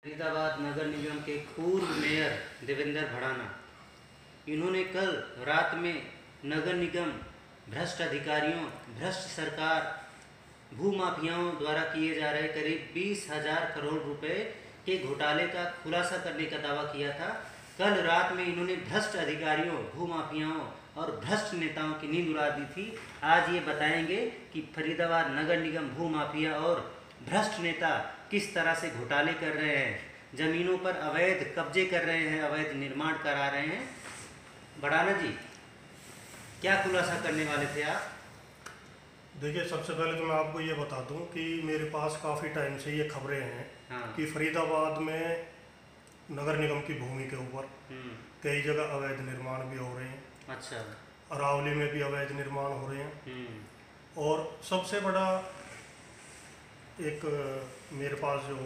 फरीदाबाद नगर निगम के पूर्व मेयर देवेंद्र भड़ाना, इन्होंने कल रात में नगर निगम भ्रष्ट अधिकारियों, भ्रष्ट सरकार, भूमाफियाओं द्वारा किए जा रहे करीब 20,000 करोड़ रुपए के घोटाले का खुलासा करने का दावा किया था। कल रात में इन्होंने भ्रष्ट अधिकारियों, भूमाफियाओं और भ्रष्ट नेताओं की नींद उड़ा दी थी। आज ये बताएंगे कि फरीदाबाद नगर निगम भूमाफिया और भ्रष्ट नेता किस तरह से घोटाले कर रहे हैं, जमीनों पर अवैध कब्जे कर रहे हैं, अवैध निर्माण करा रहे हैं। भड़ाना जी, क्या खुलासा करने वाले थे आप? देखिए, सबसे पहले तो मैं आपको ये बता दूं कि मेरे पास काफ़ी टाइम से ये खबरें हैं कि फरीदाबाद में नगर निगम की भूमि के ऊपर कई जगह अवैध निर्माण भी हो रहे हैं। अच्छा। अरावली में भी अवैध निर्माण हो रहे हैं। और सबसे बड़ा एक मेरे पास जो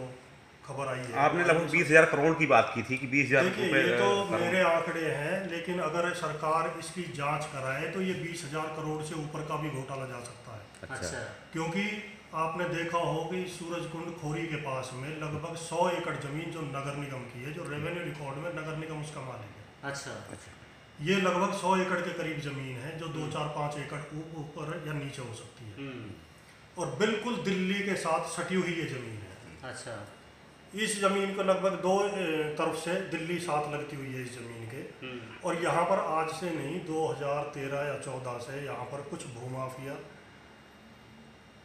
खबर आई है, आपने लगभग 20,000 करोड़ की बात की थी कि 20,000 देखिए, ये तो मेरे आंकड़े हैं, लेकिन अगर सरकार इसकी जांच कराए तो ये 20,000 करोड़ से ऊपर का भी घोटाला जा सकता है। अच्छा। क्योंकि आपने देखा हो कि सूरजकुंड खोरी के पास में लगभग 100 एकड़ जमीन जो नगर निगम की है, जो रेवेन्यू रिकॉर्ड में नगर निगम उसका मालिक है। अच्छा। ये लगभग 100 एकड़ के करीब जमीन है, जो 2, 4, 5 एकड़ ऊपर या नीचे हो सकती है, और बिल्कुल दिल्ली के साथ सटी हुई ये जमीन है। अच्छा। इस जमीन को लगभग 2 तरफ से दिल्ली साथ लगती हुई है इस जमीन के। और यहाँ पर आज से नहीं, 2013 या 14 से यहाँ पर कुछ भूमाफिया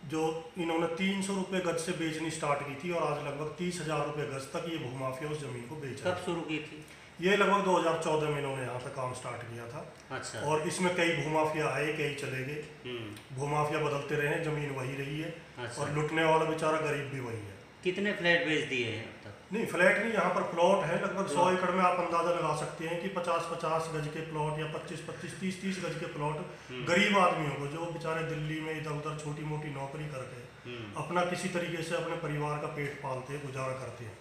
जो इन्होंने 300 रुपये गज से बेचनी स्टार्ट की थी, और आज लगभग 30,000 रुपये गज तक ये भूमाफिया उस जमीन को बेच रहे हैं। कब शुरू की थी? ये लगभग 2014 में इन्होंने यहाँ पे काम स्टार्ट किया था। अच्छा। और इसमें कई भूमाफिया आए, कई चले गए। भूमाफिया बदलते रहे, जमीन वही रही है। अच्छा। और लुटने वाला बेचारा गरीब भी वही है। कितने फ्लैट बेच दिए हैं अब तक? नहीं, फ्लैट नहीं, यहाँ पर प्लॉट है लगभग 100 एकड़ में। आप अंदाजा लगा सकते हैं कि 50-50 गज के प्लॉट या 25-25, 30-30 गज के प्लॉट गरीब आदमियों को, जो बेचारे दिल्ली में इधर उधर छोटी मोटी नौकरी करके अपना किसी तरीके से अपने परिवार का पेट पालते हैं, गुजारा करते हैं।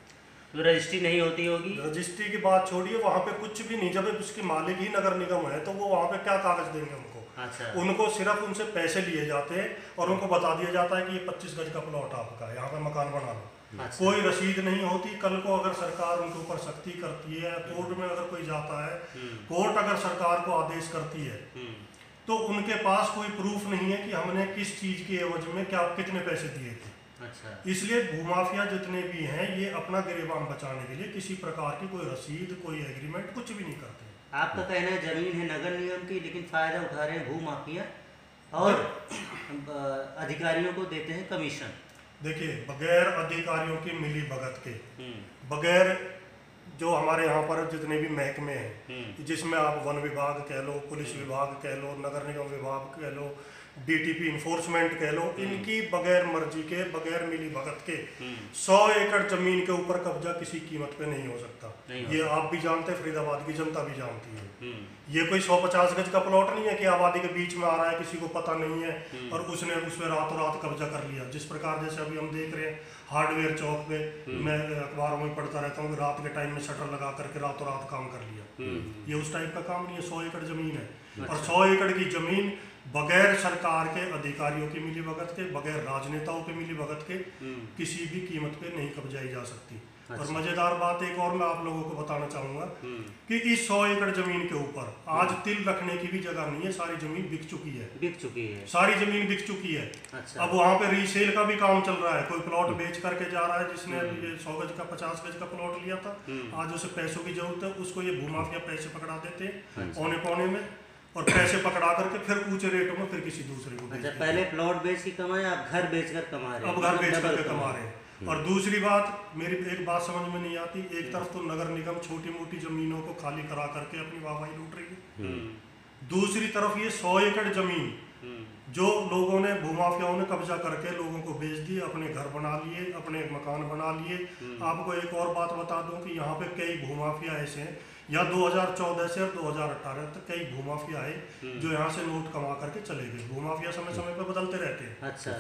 तो रजिस्ट्री नहीं होती होगी? रजिस्ट्री की बात छोड़िए, वहाँ पे कुछ भी नहीं। जब उसके मालिक ही नगर निगम है तो वो वहाँ पे क्या कागज देंगे उनको? अच्छा। उनको सिर्फ उनसे पैसे लिए जाते हैं और उनको बता दिया जाता है कि ये 25 गज का प्लॉट आपका है, यहाँ पे मकान बना लो। अच्छा। कोई रसीद नहीं होती। कल को अगर सरकार उनके ऊपर सख्ती करती है, कोर्ट में अगर कोई जाता है, कोर्ट अगर सरकार को आदेश करती है, तो उनके पास कोई प्रूफ नहीं है कि हमने किस चीज के एवज में क्या कितने पैसे दिए थे। अच्छा। इसलिए भूमाफिया जितने भी हैं, ये अपना गिरेबान बचाने के लिए किसी प्रकार की कोई रसीद, कोई एग्रीमेंट कुछ भी नहीं करते। आपका कहना है जमीन है नगर निगम की, लेकिन फायदा उठा रहे हैं भूमाफिया और अधिकारियों को देते हैं कमीशन। देखिए, बगैर अधिकारियों की मिली भगत के, बगैर जो हमारे यहाँ पर जितने भी महकमे हैं, जिसमें आप वन विभाग कह लो, पुलिस विभाग कह लो, नगर निगम विभाग कह लो, डीटीपी इन्फोर्समेंट कह लो, इनकी बगैर मर्जी के, बगैर मिली भगत के 100 एकड़ जमीन के ऊपर कब्जा किसी कीमत पे नहीं हो सकता। ये आप भी जानते हैं, फरीदाबाद की जनता भी जानती है। ये कोई 150 गज का प्लॉट नहीं है कि आबादी के बीच में आ रहा है, किसी को पता नहीं है और उसने उसमें रातों रात कब्जा कर लिया। जिस प्रकार जैसे अभी हम देख रहे हैं हार्डवेयर चौक पे, मैं अखबारों में पढ़ता रहता हूँ, रात के टाइम में शटर लगा करके रातों रात काम कर लिया। ये उस टाइप का काम नहीं है। 100 एकड़ जमीन है। और 100 एकड़ की जमीन बगैर सरकार के अधिकारियों की मिली भगत के, बगैर राजनेताओं के मिली भगत के किसी भी कीमत पे नहीं कब्जाई जा सकती। अच्छा। और मजेदार बात एक और मैं आप लोगों को बताना चाहूंगा कि इस 100 एकड़ जमीन के ऊपर आज तिल रखने की भी जगह नहीं है। सारी जमीन बिक चुकी है। सारी जमीन बिक चुकी है। अच्छा। अब वहाँ पे रीसेल का भी काम चल रहा है। कोई प्लॉट बेच करके जा रहा है, जिसने ये 100 गज का 50 गज का प्लॉट लिया था, आज उसे पैसों की जरूरत है, उसको ये भूमाफिया पैसे पकड़ा देते हैं औने पौने में, और पैसे पकड़ा करके फिर ऊंचे रेटों में फिर किसी दूसरे को। अच्छा, पहले प्लॉट बेच के कमाए, अब घर बेचकर कमा रहे हैं। अब घर बेच करके कमा रहे हैं। और दूसरी बात, मेरी एक बात समझ में नहीं आती, एक तरफ तो नगर निगम छोटी मोटी जमीनों को खाली करा करके अपनी वाहवाही लूट रही है, दूसरी तरफ ये 100 एकड़ जमीन जो लोगों ने, भूमाफियाओं ने कब्जा करके लोगों को बेच दी, अपने घर बना लिए, अपने मकान बना लिए। आपको एक और बात बता दूं कि यहाँ पे कई भूमाफिया ऐसे हैं, या 2014 से और 2018 तक कई भूमाफिया आए जो यहाँ से नोट कमा करके चले गए। भूमाफिया समय समय पर बदलते रहते हैं। अच्छा।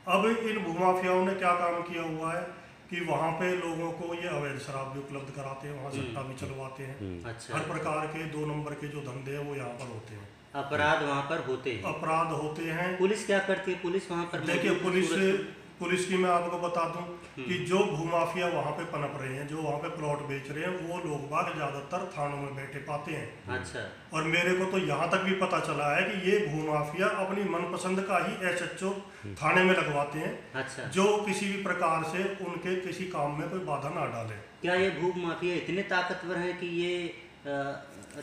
अब इन भूमाफियाओं ने क्या काम किया हुआ है कि वहाँ पे लोगों को ये अवैध शराब भी उपलब्ध कराते हैं, वहाँ सट्टा भी चलवाते हैं। अच्छा। हर प्रकार के 2 नंबर के जो धंधे हैं वो यहाँ पर होते हैं। अपराध वहाँ पर होते हैं। अपराध होते हैं। पुलिस क्या करती है? पुलिस वहाँ पर, देखिए, पुलिस की मैं आपको बता दूं कि जो भूमाफिया वहाँ पे पनप रहे हैं, जो वहाँ पे प्लॉट बेच रहे हैं, वो लोग बाग ज्यादातर थानों में बैठे पाते हैं। अच्छा। और मेरे को तो यहाँ तक भी पता चला है कि ये भूमाफिया अपनी मनपसंद का ही SHO थाने में लगवाते हैं। अच्छा। जो किसी भी प्रकार से उनके किसी काम में कोई बाधा ना डाले। क्या ये भूमाफिया इतने ताकतवर हैं कि ये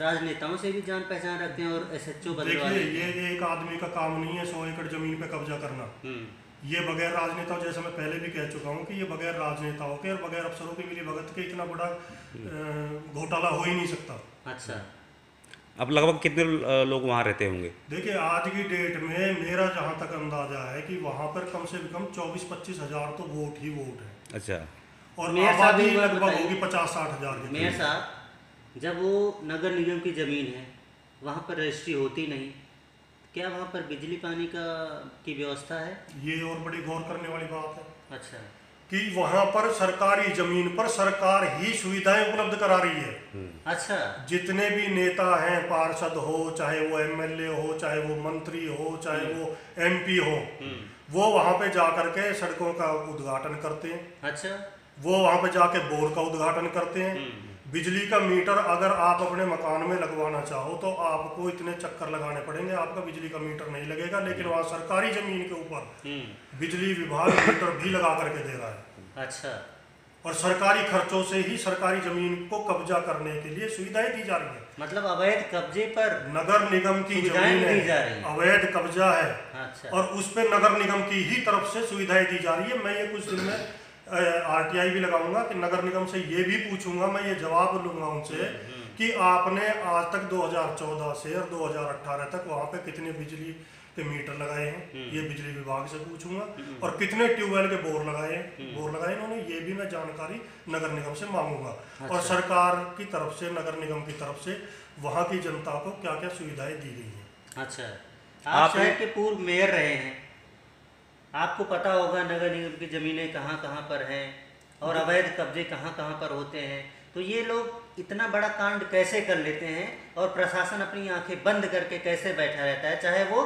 राजनेताओं से भी जान पहचान रखते हैं और SHO बदलवा देखिए, देते हैं? ये एक आदमी का काम नहीं है 100 एकड़ जमीन पे कब्जा करना। ये बगैर राजनेताओं, जैसे मैं पहले भी कह चुका हूँ कि ये बगैर राजनेताओं के और बगैर अफसरों की मिली भगत के इतना बड़ा घोटाला हो ही नहीं सकता। अच्छा। अब लगभग कितने लोग वहाँ रहते होंगे? देखिए, आज की डेट में मेरा जहाँ तक अंदाजा है कि वहाँ पर कम से कम 24-25 हजार तो वोट ही वोट है। अच्छा। और मेयर साहब आबादी एक बात लगभग बताइए। होगी 50-60 हजार की। मेयर साहब, जब वो नगर निगम की ज़मीन है, वहाँ पर रजिस्ट्री होती नहीं, क्या वहाँ पर बिजली पानी की व्यवस्था है? ये और बड़ी गौर करने वाली बात है अच्छा। कि वहाँ पर सरकारी जमीन पर सरकार ही सुविधाएं उपलब्ध करा रही है। अच्छा। जितने भी नेता हैं, पार्षद हो, चाहे वो MLA हो, चाहे वो मंत्री हो, चाहे वो MP हो, वो वहाँ पे जा करके सड़कों का उद्घाटन करते हैं। अच्छा। वो वहाँ पे जाके बोर का उद्घाटन करते हैं। बिजली का मीटर अगर आप अपने मकान में लगवाना चाहो तो आपको इतने चक्कर लगाने पड़ेंगे, आपका बिजली का मीटर नहीं लगेगा। लेकिन वहाँ सरकारी जमीन के ऊपर बिजली विभाग मीटर भी लगा करके दे रहा है। अच्छा। और सरकारी खर्चों से ही सरकारी जमीन को कब्जा करने के लिए सुविधाएं दी जा रही है। मतलब अवैध कब्जे पर नगर निगम की सुविधाएं जमीन दी जा रही है, है। अवैध कब्जा है। अच्छा। और उस पे नगर निगम की ही तरफ से सुविधाएं दी जा रही है। मैं ये कुछ दिन में RTI भी लगाऊंगा कि नगर निगम से ये भी पूछूंगा, मैं ये जवाब लूंगा उनसे कि आपने आज तक 2014 से और 2018 तक वहाँ पे कितने बिजली के मीटर लगाए हैं, ये बिजली विभाग से पूछूंगा। और कितने ट्यूबवेल के बोर लगाए इन्होंने, ये भी मैं जानकारी नगर निगम से मांगूंगा। और सरकार की तरफ से, नगर निगम की तरफ से वहाँ की जनता को क्या क्या सुविधाएं दी गई हैं। अच्छा। आप शहर के पूर्व मेयर रहे हैं, आपको पता होगा नगर निगम की ज़मीनें कहाँ कहाँ पर हैं और अवैध कब्जे कहाँ कहाँ पर होते हैं। तो ये लोग इतना बड़ा कांड कैसे कर लेते हैं और प्रशासन अपनी आंखें बंद करके कैसे बैठा रहता है? चाहे वो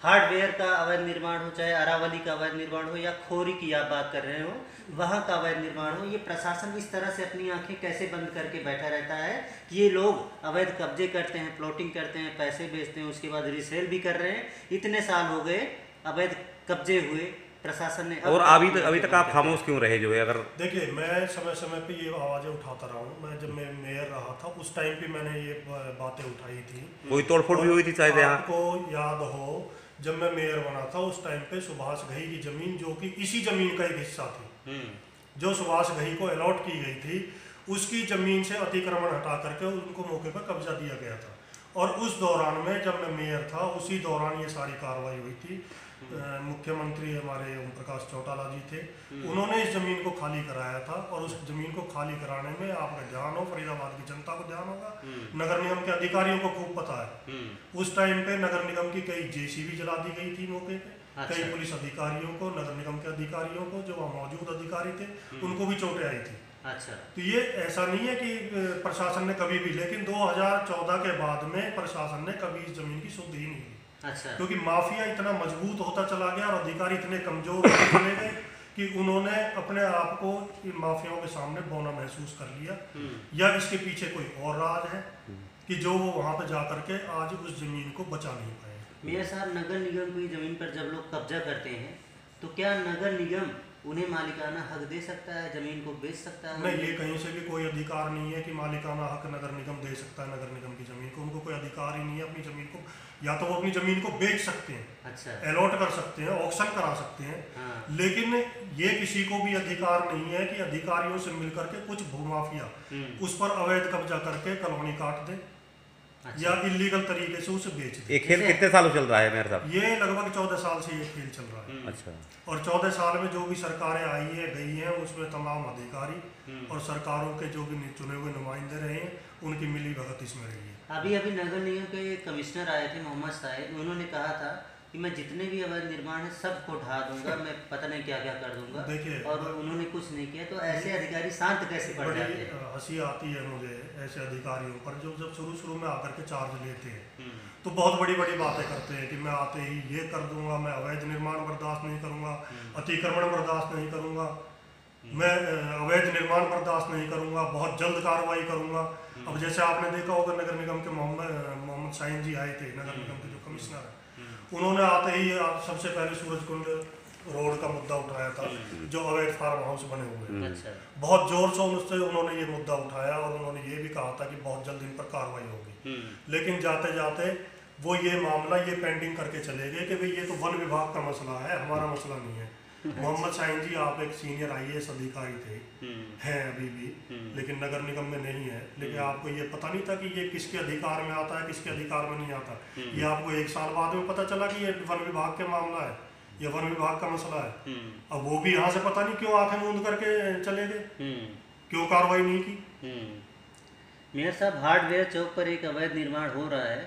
हार्डवेयर का अवैध निर्माण हो, चाहे अरावली का अवैध निर्माण हो, या खोरी की आप बात कर रहे हो वहाँ का अवैध निर्माण हो, ये प्रशासन इस तरह से अपनी आंखें कैसे बंद करके बैठा रहता है कि ये लोग अवैध कब्जे करते हैं, प्लॉटिंग करते हैं, पैसे बेचते हैं, उसके बाद रीसेल भी कर रहे हैं। इतने साल हो गए अवैध कब्जे हुए, प्रशासन ने और अभी तक आप खामोश क्यों रहे? जो है, अगर देखिए, मैं समय समय पे ये आवाज़ें उठाता रहा हूँ। मैं जब मैं मेयर रहा था उस टाइम पे मैंने ये बातें उठाई थी। कोई तोड़फोड़ भी हुई थी शायद यहाँ? आपको याद हो, जब मैं मेयर बना था उस टाइम पे सुभाष घई की जमीन, जो कि इसी जमीन का एक हिस्सा थी, जो सुभाष घई को अलॉट की गई थी, उसकी जमीन से अतिक्रमण हटा करके उनको मौके पर कब्जा दिया गया था। और उस दौरान में जब मैं मेयर था, उसी दौरान ये सारी कार्रवाई हुई थी। मुख्यमंत्री हमारे ओम प्रकाश चौटाला जी थे, उन्होंने इस जमीन को खाली कराया था। और उस जमीन को खाली कराने में आपका ध्यान हो, फरीदाबाद की जनता को ध्यान होगा, नगर निगम के अधिकारियों को खूब पता है। उस टाइम पे नगर निगम की कई JCB जला दी गई थी मौके पे। अच्छा। कई पुलिस अधिकारियों को, नगर निगम के अधिकारियों को, जो वहाँ मौजूद अधिकारी थे, उनको भी चोटें आई थी। अच्छा। तो ये ऐसा नहीं है कि प्रशासन ने कभी भी, लेकिन 2014 के बाद में प्रशासन ने कभी इस जमीन की सुध ही नहीं ली। अच्छा। क्योंकि माफिया इतना मजबूत होता चला गया और अधिकारी इतने कमजोर होते चले गए कि उन्होंने अपने आप को इन माफियाओं के सामने बौना महसूस कर लिया, या इसके पीछे कोई और राज है कि जो वो वहाँ पे जा करके आज उस जमीन को बचा नहीं पाए। मेयर साहब, नगर निगम की ज़मीन पर जब लोग कब्जा करते हैं तो क्या नगर निगम उन्हें मालिकाना हक दे सकता है, जमीन को बेच सकता है? नहीं, ये कहीं से भी कोई अधिकार नहीं है कि मालिकाना हक नगर निगम दे सकता है। नगर निगम की जमीन को उनको कोई अधिकार ही नहीं है अपनी जमीन को। या तो वो अपनी जमीन को बेच सकते हैं, अच्छा, अलॉट कर सकते हैं, ऑक्शन करा सकते हैं, हाँ। लेकिन ये किसी को भी अधिकार नहीं है कि अधिकारियों से मिलकर के कुछ भूमाफिया उस पर अवैध कब्जा करके कॉलोनी काट दे, अच्छा। या इलीगल तरीके से उसे बेच दे। ये खेल कितने सालों चल रहा है मेयर साहब? ये लगभग 14 साल से ये खेल चल रहा है। अच्छा। और 14 साल में जो भी सरकारें आई है गई हैं, उसमें तमाम अधिकारी और सरकारों के जो भी चुने हुए नुमाइंदे रहे हैं, उनकी मिली भगत इसमें रही है। अभी नगर निगम के कमिश्नर आए थे मोहम्मद साहिब, उन्होंने कहा था कि कि मैं जितने भी अवैध निर्माण है सबको ढा दूंगा, मैं पता नहीं क्या क्या कर दूंगा। देखिए, और उन्होंने कुछ नहीं किया, तो ऐसे अधिकारी शांत कैसे पड़ बड़ी जाते हैं? हंसी आती है मुझे ऐसे अधिकारियों पर जो जब शुरू में आकर के चार्ज लेते हैं तो बहुत बड़ी बड़ी बातें करते हैं कि मैं आते ही ये कर दूंगा, मैं अवैध निर्माण बर्दाश्त नहीं करूंगा, अतिक्रमण बर्दाश्त नहीं करूंगा, मैं अवैध निर्माण बर्दाश्त नहीं करूंगा, बहुत जल्द कार्रवाई करूंगा। अब जैसे आपने देखा होगा नगर निगम के मोहम्मद शाहीन जी आए थे, नगर निगम के जो कमिश्नर है, उन्होंने आते ही सबसे पहले सूरजकुंड रोड का मुद्दा उठाया था, जो अवैध फार्म हाउस बने हुए हैं। अच्छा। बहुत जोर से उससे उन्होंने ये मुद्दा उठाया और उन्होंने ये भी कहा था कि बहुत जल्द इन पर कार्रवाई होगी। लेकिन जाते जाते वो ये मामला ये पेंडिंग करके चले गए कि भाई ये तो वन विभाग का मसला है, हमारा मसला नहीं है। मोहम्मद शाहीन जी आप एक सीनियर IAS अधिकारी थे, हैं अभी भी, लेकिन नगर निगम में नहीं है। लेकिन आपको ये पता नहीं था कि ये किसके अधिकार में आता है, किसके अधिकार में नहीं आता। ये आपको 1 साल बाद में पता चला कि ये वन विभाग के मामला है, ये वन विभाग का मसला है। अब वो भी यहाँ से पता नहीं क्यों आंखें मूंद करके चले गए, क्यों कार्रवाई नहीं की। मेयर साहब, हार्डवेयर चौक पर एक अवैध निर्माण हो रहा है,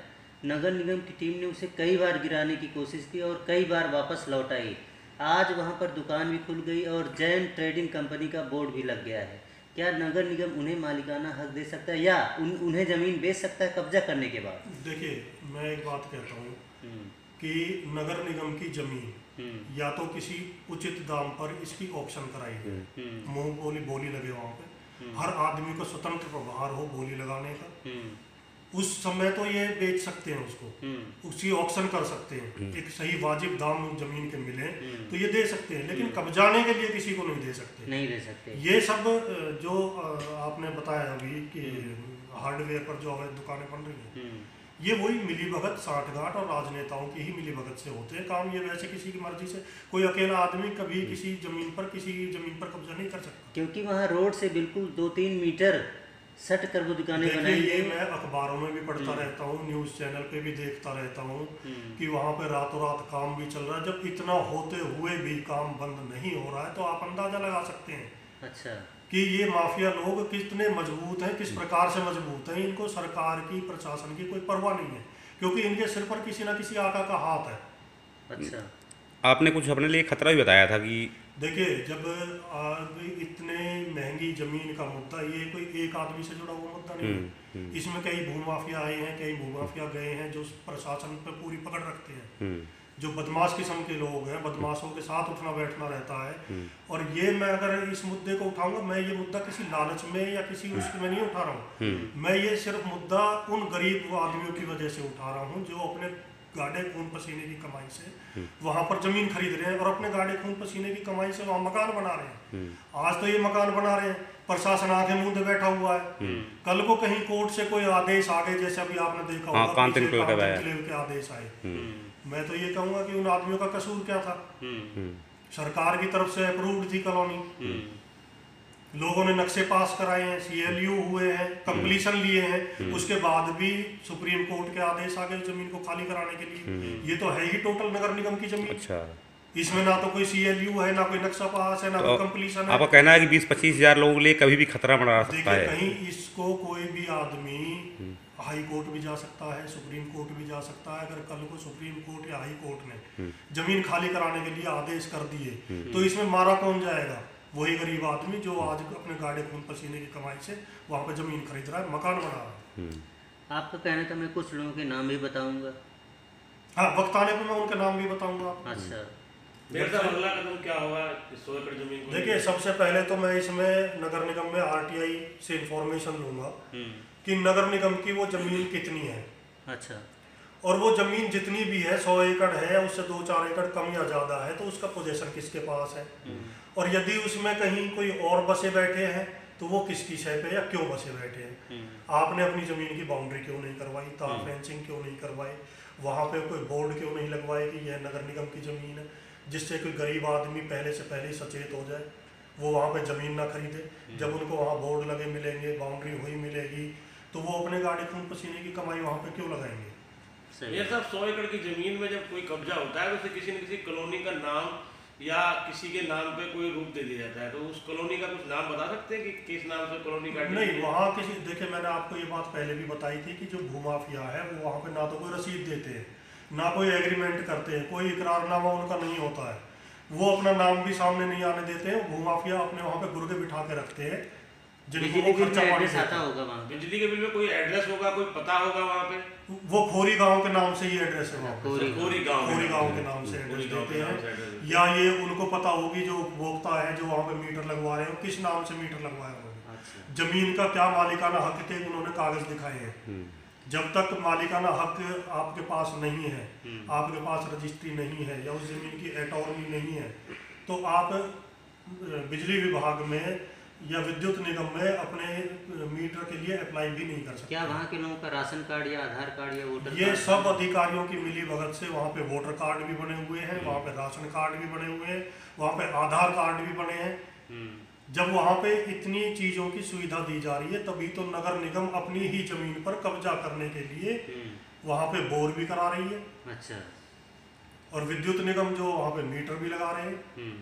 नगर निगम की टीम ने उसे कई बार गिराने की कोशिश की और कई बार वापस लौटाई। आज वहां पर दुकान भी खुल गई और जैन ट्रेडिंग कंपनी का बोर्ड भी लग गया है। क्या नगर निगम उन्हें मालिकाना हक दे सकता है या उन्हें ज़मीन बेच सकता है कब्जा करने के बाद? देखिए, मैं एक बात कहता हूँ कि नगर निगम की ज़मीन या तो किसी उचित दाम पर इसकी ऑप्शन कराई है, मुँह बोली लगे वहाँ पे, हर आदमी को स्वतंत्र प्रभार हो बोली लगाने का। उस समय तो ये बेच सकते हैं उसको, उसकी ऑक्शन कर सकते हैं, एक सही वाजिब दाम जमीन के मिले तो ये दे सकते हैं, लेकिन कब्जाने के लिए किसी को नहीं दे सकते। ये सब जो आपने बताया अभी कि हार्डवेयर पर जो अवैध दुकानें बन रही हैं, ये वही मिली भगत, साठगांठ और राजनेताओं की ही मिली भगत से होते हैं काम। ये वैसे किसी की मर्जी से कोई अकेला आदमी कभी किसी जमीन पर कब्जा नहीं कर सकता, क्योंकि वहाँ रोड से बिल्कुल 2-3 मीटर सट कर वो दुकानें बनाई। ये मैं अखबारों में भी पढ़ता रहता हूँ, न्यूज़ चैनल पे भी देखता रहता हूँ कि वहाँ पे रातों रात काम भी चल रहा है। जब इतना होते हुए भी काम बंद नहीं हो रहा है तो आप अंदाजा लगा सकते हैं अच्छा कि ये माफिया लोग कितने मजबूत हैं, किस प्रकार से मजबूत हैं। इनको सरकार की, प्रशासन की कोई परवाह नहीं है, क्योंकि इनके सिर पर किसी ना किसी आका का हाथ है। अच्छा, आपने कुछ अपने लिए खतरा भी बताया था कि देखिए, जब इतने महंगी जमीन का मुद्दा, ये कोई एक आदमी से जुड़ा हुआ मुद्दा नहीं है। इसमें कई भूमाफिया आए हैं, कई भूमाफिया गए हैं जो प्रशासन पर पूरी पकड़ रखते हैं। जो बदमाश किस्म के लोग हैं, बदमाशों के साथ उठना बैठना रहता है। और ये मैं अगर इस मुद्दे को उठाऊंगा, मैं ये मुद्दा किसी लालच में या किसी उसमें नहीं उठा रहा हूँ। मैं ये सिर्फ मुद्दा उन गरीब आदमियों की वजह से उठा रहा हूँ जो अपने गाड़े खून पसीने की कमाई से वहां पर जमीन खरीद रहे हैं और अपने गाड़े खून पसीने की कमाई से वहां मकान बना रहे हैं। आज तो ये मकान बना रहे हैं, प्रशासन आंखें मूंदे बैठा हुआ है। कल को कहीं कोर्ट से कोई आदेश आ गए, जैसे अभी आपने देखा होगा के आदेश आए, मैं तो ये कहूंगा कि उन आदमियों का कसूर क्या था। सरकार की तरफ से अप्रूव्ड थी कॉलोनी, लोगों ने नक्शे पास कराए हैं, CLU हुए हैं, कंप्लीशन लिए हैं, उसके बाद भी सुप्रीम कोर्ट के आदेश आ गए जमीन को खाली कराने के लिए। ये तो है ही टोटल नगर निगम की जमीन। अच्छा, इसमें ना तो कोई CLU है, ना कोई नक्शा पास है, ना कोई कंप्लीशन है। आपका कहना है कि 20-25 हज़ार लोगों के लिए कभी भी खतरा बना सकता है। कहीं इसको कोई भी आदमी हाई कोर्ट भी जा सकता है, सुप्रीम कोर्ट भी जा सकता है। अगर कल को सुप्रीम कोर्ट या हाई कोर्ट ने जमीन खाली कराने के लिए आदेश कर दिए तो इसमें मारा कौन जाएगा? वही गरीब आदमी जो आज अपने गाड़े खून पसीने की कमाई से वहाँ पे जमीन खरीद रहा है, मकान बना रहा है। आपका कहना था, मैं कुछ लोगों के नाम भी बताऊंगा। हाँ, वक्त आने पर मैं उनके नाम भी बताऊंगा। अच्छा, अगला कदम क्या होगा 100 एकड़ जमीन को? देखिए, सबसे पहले तो मैं इसमें नगर निगम में RTI से इंफॉर्मेशन लूंगा कि नगर निगम की वो जमीन कितनी है। अच्छा, और वो जमीन जितनी भी है, 100 एकड़ है, उससे 2-4 एकड़ कम या ज्यादा है, तो उसका पोजीशन किसके पास है। और यदि उसमें कहीं कोई और बसे बैठे हैं तो वो किसकी शय पे या क्यों बसे बैठे हैं। आपने अपनी जमीन की बाउंड्री क्यों नहीं करवाई, तार फेंसिंग क्यों नहीं करवाई, वहाँ पे कोई बोर्ड क्यों नहीं लगवाए कि यह नगर निगम की जमीन है, जिससे कोई गरीब आदमी पहले से पहले सचेत हो जाए, वो वहाँ पे जमीन ना खरीदे। जब उनको वहाँ बोर्ड लगे मिलेंगे, बाउंड्री हुई मिलेगी, तो वो अपने गाड़ी खून पसीने की कमाई वहाँ पे क्यों लगाएंगे। ये सब 100 एकड़ की जमीन में जब कोई कब्जा होता है तो उसे किसी न किसी कॉलोनी का नाम या किसी के नाम पे कोई रूप दे दिया जाता है, तो उस कॉलोनी का कुछ नाम बता सकते हैं कि किस नाम से कॉलोनी का? नहीं, वहाँ किसी, देखिए मैंने आपको ये बात पहले भी बताई थी कि जो भूमाफिया है वो वहाँ पे ना तो कोई रसीद देते हैं, ना कोई एग्रीमेंट करते हैं, कोई इकरारनामा उनका नहीं होता है। वो अपना नाम भी सामने नहीं आने देते हैं। भूमाफिया अपने वहाँ पे गुर्गे बिठा के रखते हैं जिनको वो खर्चा पानी एड्रेस आता देते हैं। होगा वहाँ पे। बिजली के बिल में कोई एड्रेस होगा, कोई पता होगा वहाँ पे? वो खोरी गांव के नाम से ही एड्रेस है वहाँ पे। खोरी खोरी गांव के नाम से एड्रेस खोरी गांव देते के नाम हैं। से एड्रेस देते या ये उनको पता होगी जो उपभोक्ता है जो वहाँ पे मीटर लगवा रहे हैं किस नाम से मीटर लगवाया उन्होंने, अच्छा। जमीन का क्या मालिकाना हक थे उन्होंने कागज दिखाए हैं। जब तक मालिकाना हक आपके पास नहीं है, आपके पास रजिस्ट्री नहीं है या उस जमीन की अटॉर्नी नहीं है, तो आप बिजली विभाग में या विद्युत निगम में अपने मीटर के लिए अप्लाई भी नहीं कर सकते। क्या वहाँ के लोगों का राशन कार्ड या आधार कार्ड या वोटर ये कार्ड? सब अधिकारियों की मिली भगत से वहाँ पे वोटर कार्ड भी बने हुए हैं, वहाँ पे राशन कार्ड भी बने हुए हैं, वहाँ पे आधार कार्ड भी बने हैं। जब वहाँ पे इतनी चीज़ों की सुविधा दी जा रही है तभी तो नगर निगम अपनी ही जमीन पर कब्जा करने के लिए वहाँ पे बोर भी करा रही है। अच्छा। और विद्युत निगम जो वहाँ पे मीटर भी लगा रहे हैं।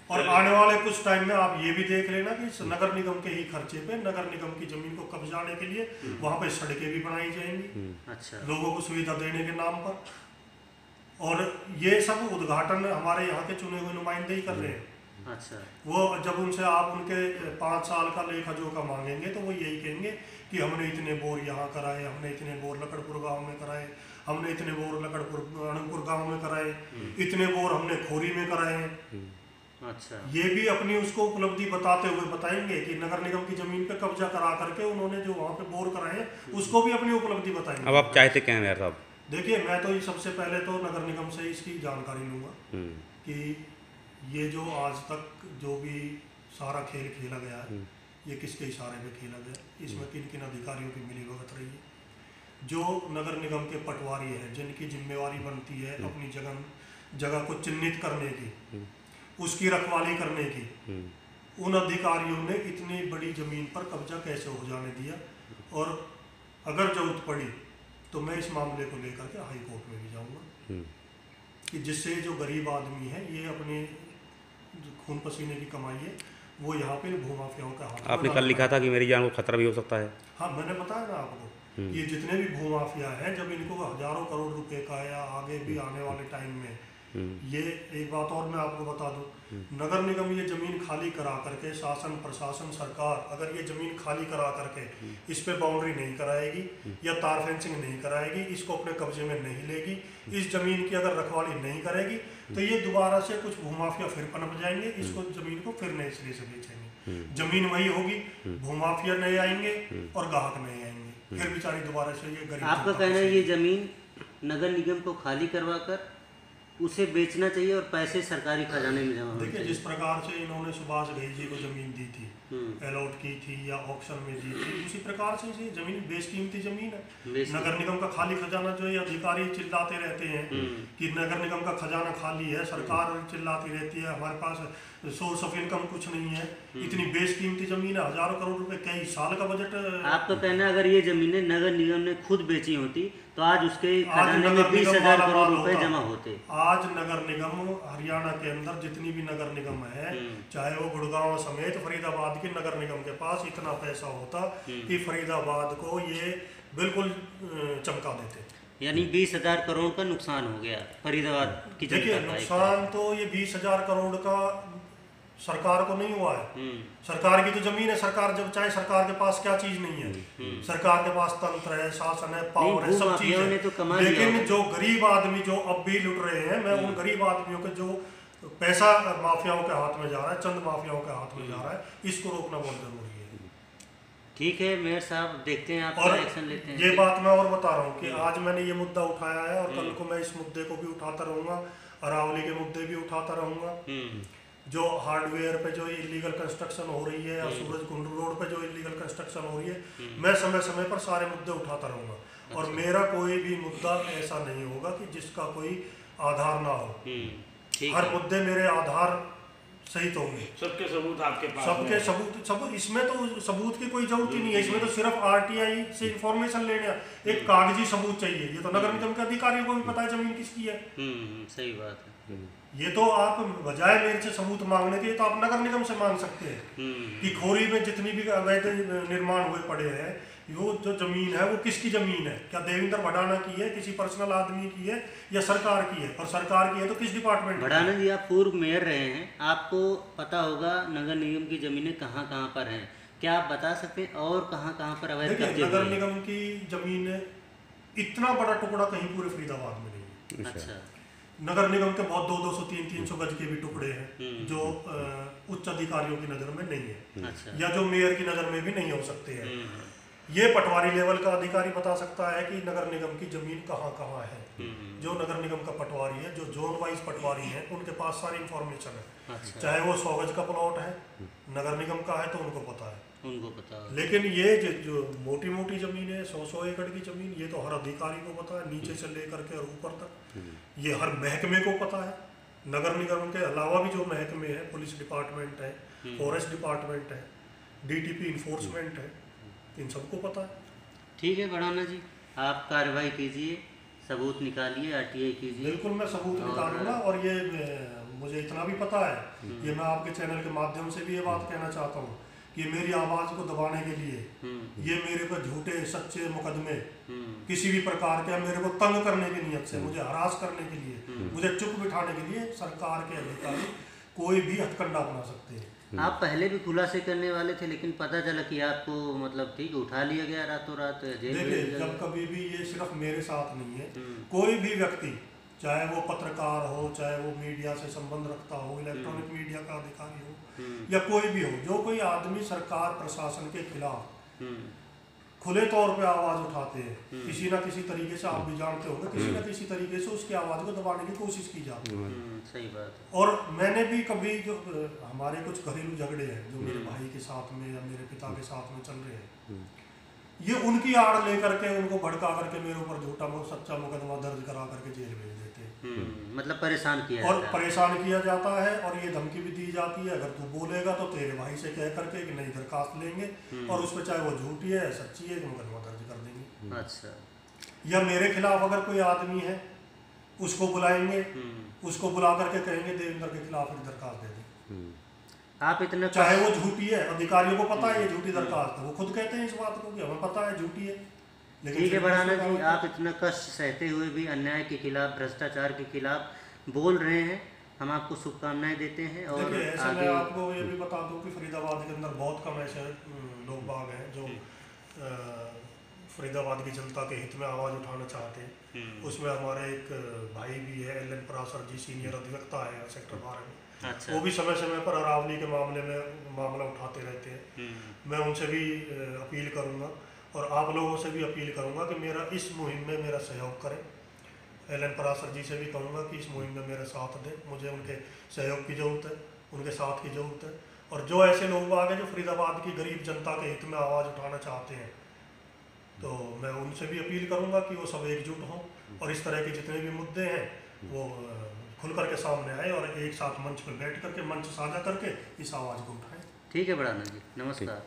और आने वाले कुछ टाइम में आप ये भी देख लेना कि इस नगर निगम के ही खर्चे पे नगर निगम की जमीन को कब्जाने के लिए वहाँ पे सड़कें भी बनाई जाएंगी, अच्छा। लोगों को सुविधा देने के नाम पर। और ये सब उद्घाटन हमारे यहाँ के चुने हुए नुमाइंदे ही कर रहे हैं। अच्छा। वो जब उनसे आप उनके 5 साल का लेखा जोखा मांगेंगे तो वो यही कहेंगे कि हमने इतने बोर यहाँ कराए, हमने इतने बोर लकड़पुर गांव में कराए, हमने इतने बोर लकड़पुर अनंतपुर गांव में कराए, इतने बोर हमने खोरी में कराए। अच्छा। ये भी अपनी उसको उपलब्धि बताते हुए बताएंगे कि नगर निगम की जमीन पे कब्जा करा करके उन्होंने जो वहाँ पे बोर कराए उसको भी अपनी उपलब्धि बताएंगे। अब आप चाहते क्या हैं यार साहब? देखिए, मैं तो ये सबसे पहले तो नगर निगम से इसकी जानकारी लूँगा कि ये जो आज तक जो भी सारा खेल खेला गया है ये किसके इशारे पे खेला गया, इसमें किन किन अधिकारियों की मिलीभगत रही है। जो नगर निगम के पटवारी हैं जिनकी जिम्मेवारी बनती है अपनी जगह को चिन्हित करने की, उसकी रखवाली करने की, उन अधिकारियों ने इतनी बड़ी जमीन पर कब्जा कैसे हो जाने दिया। और अगर जरूरत पड़ी तो मैं इस मामले को लेकर के हाई कोर्ट में भी जाऊंगा कि जिससे जो गरीब आदमी है ये अपने खून पसीने की कमाई है वो यहाँ पे भूमाफियाओं का हाथ। आपने कल लिखा था कि मेरी जान को खतरा भी हो सकता है। हाँ, मैंने बताया ना आपको, ये जितने भी भूमाफिया हैं जब इनको हजारों करोड़ रुपए का या आगे भी आने वाले टाइम में ये एक बात और मैं आपको बता दूं, नगर निगम ये जमीन खाली करा करके शासन प्रशासन सरकार अगर ये जमीन खाली करा करके इस पे बाउंड्री नहीं कराएगी या तार फेंसिंग नहीं कराएगी, इसको अपने कब्जे में नहीं लेगी, इस जमीन की अगर रखवाली नहीं करेगी तो ये दोबारा से कुछ भूमाफिया फिर पनप जाएंगे, इसको जमीन को फिर नए सिरे से बेचेंगे। जमीन वही होगी, भूमाफिया नए आएंगे और ग्राहक नए आएंगे, फिर बेचारी दोबारा से ये गरीब। आपका कहना है ये जमीन नगर निगम को खाली करवा कर उसे बेचना चाहिए और पैसे सरकारी खजाने में जमा होने देखिए, चाहिए। जिस प्रकार से इन्होंने सुभाष घई जी को जमीन दी थी, अलॉट की थी या ऑक्शन में दी थी, उसी प्रकार से ये जमीन बेशकीमती जमीन है। नगर निगम का खाली खजाना जो ये अधिकारी चिल्लाते रहते हैं कि नगर निगम का खजाना खाली है, सरकार चिल्लाती रहती है हमारे पास सोर्स ऑफ इनकम कुछ नहीं है, इतनी बेशकीमती जमीन है, हजारों करोड़ रुपए, कई साल का बजट। आपका कहना है अगर ये जमीनें नगर निगम ने खुद बेची होती तो आज उसके खजाने में 20,000 करोड़ रुपए जमा होते। आज नगर निगम हरियाणा के अंदर जितनी भी नगर निगम है, चाहे वो गुड़गांव समेत फरीदाबाद के नगर निगम के पास इतना पैसा होता कि फरीदाबाद को ये बिल्कुल चमका देते। यानी 20,000 करोड़ का नुकसान हो गया फरीदाबाद की जनता देखिए, का। नुकसान तो ये 20,000 करोड़ का सरकार को नहीं हुआ है। सरकार की तो जमीन है, सरकार जब चाहे, सरकार के पास क्या चीज नहीं है, सरकार के पास तंत्र है, शासन है, पावर है, सब चीज है। तो लेकिन जो गरीब आदमी जो अब भी लुट रहे हैं, मैं उन गरीब आदमियों के जो पैसा माफियाओं के हाथ में जा रहा है, चंद माफियाओं के हाथ में जा रहा है, इसको रोकना बहुत जरूरी है। ठीक है मेयर साहब, देखते हैं आप और क्या एक्शन लेते हैं। ये बात मैं और बता रहा हूँ कि आज मैंने ये मुद्दा उठाया है और कल को मैं इस मुद्दे को भी उठाता रहूंगा, अरावली के मुद्दे भी उठाता रहूंगा। जो हार्डवेयर पे जो इलीगल कंस्ट्रक्शन हो रही है या सूरज कुंड रोड पे जो इलीगल कंस्ट्रक्शन हो रही है, मैं समय समय पर सारे मुद्दे उठाता रहूंगा। और मेरा कोई भी मुद्दा ऐसा नहीं होगा कि जिसका कोई आधार ना हो। हर मुद्दे मेरे आधार सहित होंगे, सबके सबूत आपके पास, सबके सबूत। इसमें तो सबूत की कोई जरूरत ही नहीं है, इसमें तो सिर्फ आरटीआई से इंफॉर्मेशन लेने एक कागजी सबूत चाहिए। ये तो नगर निगम के अधिकारियों को भी पता है जमीन किसकी है। सही बात है। ये तो आप बजाय मेरे से सबूत मांगने के, तो आप नगर निगम से मांग सकते हैं कि खोरी में जितनी भी अवैध निर्माण हुए पड़े हैं, वो जो जमीन है वो किसकी जमीन है, क्या देवेंद्र भड़ाना की है, किसी पर्सनल आदमी की है, या सरकार की है, और सरकार की है तो किस डिपार्टमेंट? भड़ाना जी, आप पूर्व मेयर रहे हैं, आपको पता होगा नगर निगम की जमीनें कहाँ कहाँ पर हैं, क्या आप बता सकते हैं और कहाँ कहाँ पर अवैध कब्जे? नगर निगम की जमीन इतना बड़ा टुकड़ा कहीं पूरे फरीदाबाद में नहीं है। अच्छा। नगर निगम के बहुत 200 300 गज के भी टुकड़े हैं जो उच्च अधिकारियों की नजर में नहीं है। अच्छा। या जो मेयर की नजर में भी नहीं हो सकते हैं। ये पटवारी लेवल का अधिकारी बता सकता है कि नगर निगम की जमीन कहाँ कहाँ है। जो नगर निगम का पटवारी है, जो जोन वाइज पटवारी हैं, उनके पास सारी इंफॉर्मेशन है। अच्छा। चाहे वो 100 गज का प्लॉट है, नगर निगम का है तो उनको पता है, उनको पता है। लेकिन ये जो मोटी मोटी जमीन है, 100 एकड़ की जमीन, ये तो हर अधिकारी को पता है, नीचे से लेकर के और ऊपर तक। ये हर महकमे को पता है। नगर निगम के अलावा भी जो महकमे हैं, पुलिस डिपार्टमेंट है, फॉरेस्ट डिपार्टमेंट है, डीटीपी इन्फोर्समेंट है, इन सबको पता है। ठीक है भड़ाना जी, आप कार्रवाई कीजिए, सबूत निकालिए, आरटीआई कीजिए। बिल्कुल मैं सबूत निकालूंगा। और ये मुझे इतना भी पता है, ये मैं आपके चैनल के माध्यम से भी ये बात कहना चाहता हूँ कि मेरी आवाज़ को दबाने के लिए ये मेरे पर झूठे सच्चे मुकदमे किसी भी प्रकार के, मेरे को तंग करने की नीयत से, मुझे हरास करने के लिए, मुझे चुप बिठाने के लिए सरकार के अधिकारी कोई भी हथकंडा अपना सकते हैं। आप पहले भी खुलासे करने वाले थे, लेकिन पता चला कि आपको मतलब ठीक उठा लिया गया रातों रात, जेल भेज देखिए, दिया जब गया। कभी भी ये सिर्फ मेरे साथ नहीं है, कोई भी व्यक्ति, चाहे वो पत्रकार हो, चाहे वो मीडिया से संबंध रखता हो, इलेक्ट्रॉनिक मीडिया का अधिकारी हो, या कोई भी हो, जो कोई आदमी सरकार प्रशासन के खिलाफ खुले तौर पे आवाज उठाते हैं, किसी ना किसी तरीके से, आप भी जानते होंगे, किसी ना किसी तरीके से उसकी आवाज को दबाने की कोशिश की जाती है। सही बात है। और मैंने भी कभी, जो हमारे कुछ घरेलू झगड़े हैं जो मेरे भाई के साथ में या मेरे पिता के साथ में चल रहे हैं, ये उनकी आड़ लेकर के, उनको भड़का करके मेरे ऊपर झूठा सच्चा मुकदमा दर्ज करा करके जेल भेज देते हैं। मतलब परेशान किया और जाता है। परेशान किया जाता है, और ये धमकी भी दी जाती है, अगर तू बोलेगा तो तेरे भाई से कह करके कि नई दरखास्त लेंगे, और उस पर चाहे वो झूठी है सच्ची है, मुकदमा दर्ज कर देंगे। अच्छा। या मेरे खिलाफ अगर कोई आदमी है, उसको बुलाएंगे, उसको बुला करके कहेंगे देवेंद्र के खिलाफ एक दरखास्त दे दें। आप इतना, चाहे वो झूठी है, अधिकारियों को पता है ये झूठी दरखास्त है, वो खुद कहते हैं इस बात को कि हमें पता है झूठी है, लेकिन ठीक है फिर भी भड़ाना उसको जी, काम- आप इतना कष्ट सहते हुए भी अन्याय के खिलाफ, भ्रष्टाचार के खिलाफ बोल रहे हैं, हम आपको शुभकामनाएं देते हैं। और देखिए, ऐसे आगे मैं आपको ये भी बता दूं कि फरीदाबाद के अंदर बहुत कम ऐसे लोग बाग हैं जो फरीदाबाद की जनता के हित में आवाज़ उठाना चाहते हैं। उसमें हमारे एक भाई भी है, एल एन पराशर जी, सीनियर अधिवक्ता है सेक्टर 12 में। अच्छा। वो भी समय समय पर अरावली के मामले में मामला उठाते रहते हैं। मैं उनसे भी अपील करूंगा, और आप लोगों से भी अपील करूंगा कि मेरा इस मुहिम में मेरा सहयोग करें। एल एन पराशर जी से भी कहूँगा कि इस मुहिम में मेरा साथ दें, मुझे उनके सहयोग की ज़रूरत है, उनके साथ की ज़रूरत है। और जो ऐसे लोग आ गए जो फरीदाबाद की गरीब जनता के हित में आवाज़ उठाना चाहते हैं, तो मैं उनसे भी अपील करूंगा कि वो सब एकजुट हों, और इस तरह के जितने भी मुद्दे हैं वो खुल करके सामने आए, और एक साथ मंच पर बैठ करके, मंच साझा करके इस आवाज़ को उठाएं। ठीक है भड़ाना जी, नमस्कार।